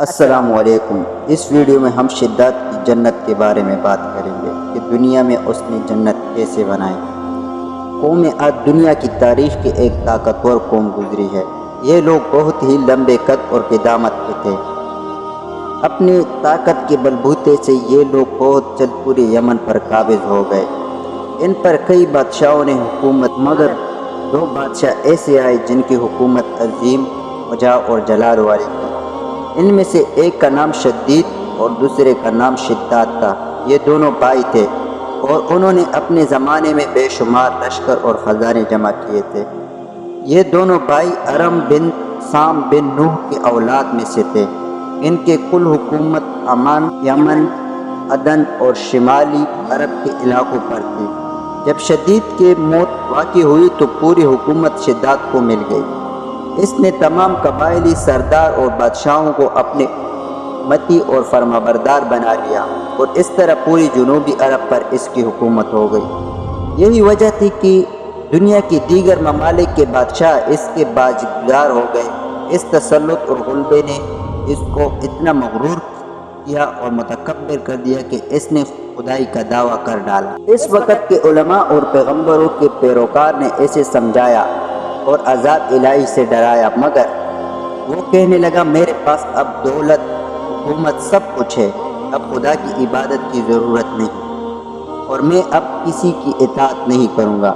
السلام علیکم۔ اس ویڈیو میں ہم شداد کی جنت کے بارے میں بات کریں گے کہ دنیا میں اس نے جنت کیسے بنائی۔ قوم عاد دنیا کی تاریخ کی ایک طاقتور قوم گزری ہے۔ یہ لوگ بہت ہی لمبے قد اور قدامت کے تھے۔ اپنی طاقت کے بلبوتے سے یہ لوگ بہت جلد پورے یمن پر قابض ہو گئے۔ ان پر کئی بادشاہوں نے حکومت، مگر دو بادشاہ ایسے آئے جن کی حکومت عظیم، وجاہ اور جلال والی تھی۔ ان میں سے ایک کا نام شدید اور دوسرے کا نام شداد تھا۔ یہ دونوں بھائی تھے اور انہوں نے اپنے زمانے میں بے شمار لشکر اور خزانے جمع کیے تھے۔ یہ دونوں بھائی ارم بن سام بن نوح کی اولاد میں سے تھے۔ ان کے کل حکومت عمان، یمن، عدن اور شمالی عرب کے علاقوں پر تھی۔ جب شدید کی موت واقع ہوئی تو پوری حکومت شداد کو مل گئی۔ اس نے تمام قبائلی سردار اور بادشاہوں کو اپنے متی اور فرمانبردار بنا لیا اور اس طرح پوری جنوبی عرب پر اس کی حکومت ہو گئی۔ یہی وجہ تھی کہ دنیا کی دیگر ممالک کے بادشاہ اس کے باجگزار ہو گئے۔ اس تسلط اور غلبے نے اس کو اتنا مغرور کیا اور متکبر کر دیا کہ اس نے خدائی کا دعویٰ کر ڈالا۔ اس وقت کے علماء اور پیغمبروں کے پیروکار نے اسے سمجھایا اور عذاب الہی سے ڈرایا، مگر وہ کہنے لگا میرے پاس اب دولت، حکومت، سب کچھ ہے، اب خدا کی عبادت کی ضرورت نہیں اور میں اب کسی کی اطاعت نہیں کروں گا۔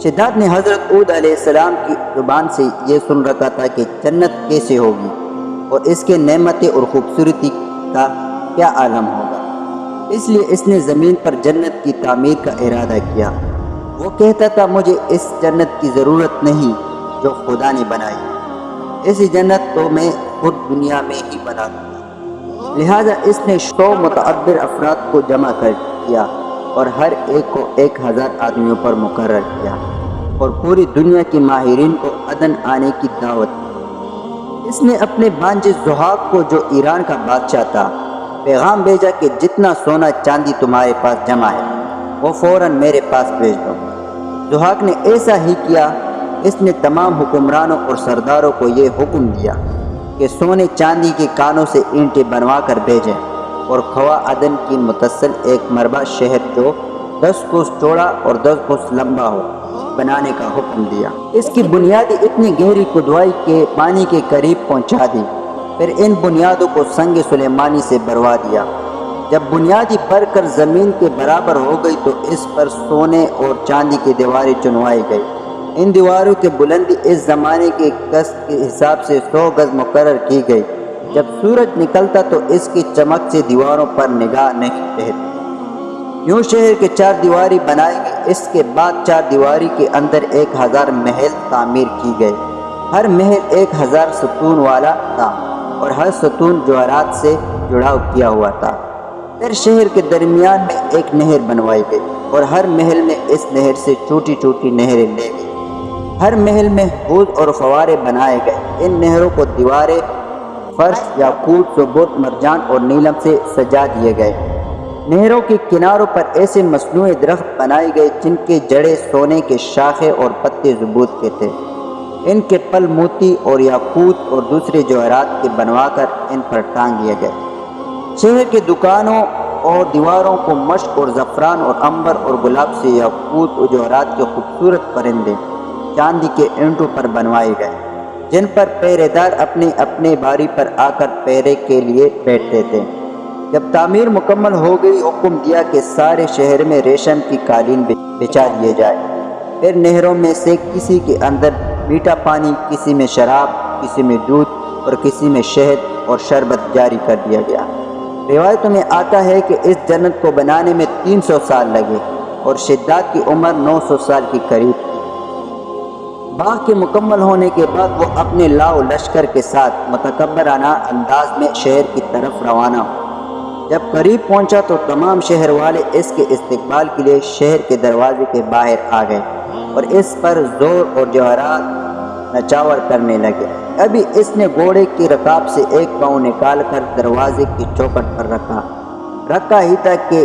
شداد نے حضرت ہود علیہ السلام کی زبان سے یہ سن رکھا تھا کہ جنت کیسے ہوگی اور اس کے نعمتیں اور خوبصورتی کا کیا عالم ہوگا۔ اس لیے اس نے زمین پر جنت کی تعمیر کا ارادہ کیا۔ وہ کہتا تھا مجھے اس جنت کی ضرورت نہیں جو خدا نے بنائی، ایسی جنت تو میں خود دنیا میں ہی بنا دوں گا۔ لہٰذا اس نے 100 متعدد افراد کو جمع کر کیا اور ہر ایک کو 1000 آدمیوں پر مقرر کیا اور پوری دنیا کے ماہرین کو عدن آنے کی دعوت دی۔ اس نے اپنے بانجے زحاق کو، جو ایران کا بادشاہ تھا، پیغام بھیجا کہ جتنا سونا چاندی تمہارے پاس جمع ہے وہ فوراً میرے پاس بھیج دو۔ زحاق نے ایسا ہی کیا۔ اس نے تمام حکمرانوں اور سرداروں کو یہ حکم دیا کہ سونے چاندی کے کانوں سے اینٹیں بنوا کر بھیجیں اور خواہ عدن کی متصل ایک مربع شہر جو 10 کوس چوڑا اور 10 کوس لمبا ہو بنانے کا حکم دیا۔ اس کی بنیادیں اتنی گہری کھدوائی کے پانی کے قریب پہنچا دی، پھر ان بنیادوں کو سنگ سلیمانی سے بھروا دیا۔ جب بنیادی بھر کر زمین کے برابر ہو گئی تو اس پر سونے اور چاندی کی دیواریں چنوائی گئی۔ ان دیواروں کی بلندی اس زمانے کے قسط کے حساب سے 100 گز مقرر کی گئی۔ جب سورج نکلتا تو اس کی چمک سے دیواروں پر نگاہ نہیں رہتی۔ یوں شہر کے 4 دیواری بنائی گئی۔ اس کے بعد 4 دیواری کے اندر 1000 محل تعمیر کی گئے۔ ہر محل 1000 ستون والا تھا اور ہر ستون جوہرات سے جڑاؤ کیا ہوا تھا۔ پھر شہر کے درمیان میں ایک نہر بنوائی گئی اور ہر محل میں اس نہر سے چھوٹی چھوٹی نہریں لے گئی۔ ہر محل میں حوض اور فوارے بنائے گئے۔ ان نہروں کو دیواریں، فرش، یاقوت، زبرجد، مرجان اور نیلم سے سجا دیے گئے۔ نہروں کے کناروں پر ایسے مصنوعی درخت بنائے گئے جن کے جڑیں سونے کے، شاخیں اور پتے زبرجد کے تھے۔ ان کے پل موتی اور یاقوت اور دوسرے جوہرات کے بنوا کر ان پر ٹانگ دیے گئے۔ شہر کے دکانوں اور دیواروں کو مشک اور زعفران اور عنبر اور گلاب سے، یاقوت اور جوہرات کے خوبصورت پرندے چاندی کے اینٹوں پر بنوائے گئے جن پر پہرے دار اپنے اپنے باری پر آ کر پہرے کے لیے بیٹھتے تھے۔ جب تعمیر مکمل ہو گئی، حکم دیا کہ سارے شہر میں ریشم کی قالین بچھا دیے جائے۔ پھر نہروں میں سے کسی کے اندر میٹھا پانی، کسی میں شراب، کسی میں دودھ اور کسی میں شہد اور شربت جاری کر دیا گیا۔ روایتوں میں آتا ہے کہ اس جنت کو بنانے میں 300 سال لگے اور شداد کی عمر 900 سال کے قریب تھی۔ باغ کے مکمل ہونے کے بعد وہ اپنے لاؤ لشکر کے ساتھ متکبرانہ انداز میں شہر کی طرف روانہ ہوا۔ جب قریب پہنچا تو تمام شہر والے اس کے استقبال کے لیے شہر کے دروازے کے باہر آ گئے اور اس پر زور اور جوہرات نچاور کرنے لگے۔ ابھی اس نے گھوڑے کی رکاب سے ایک پاؤں نکال کر دروازے کی چوکھٹ پر رکھا ہی تھا کہ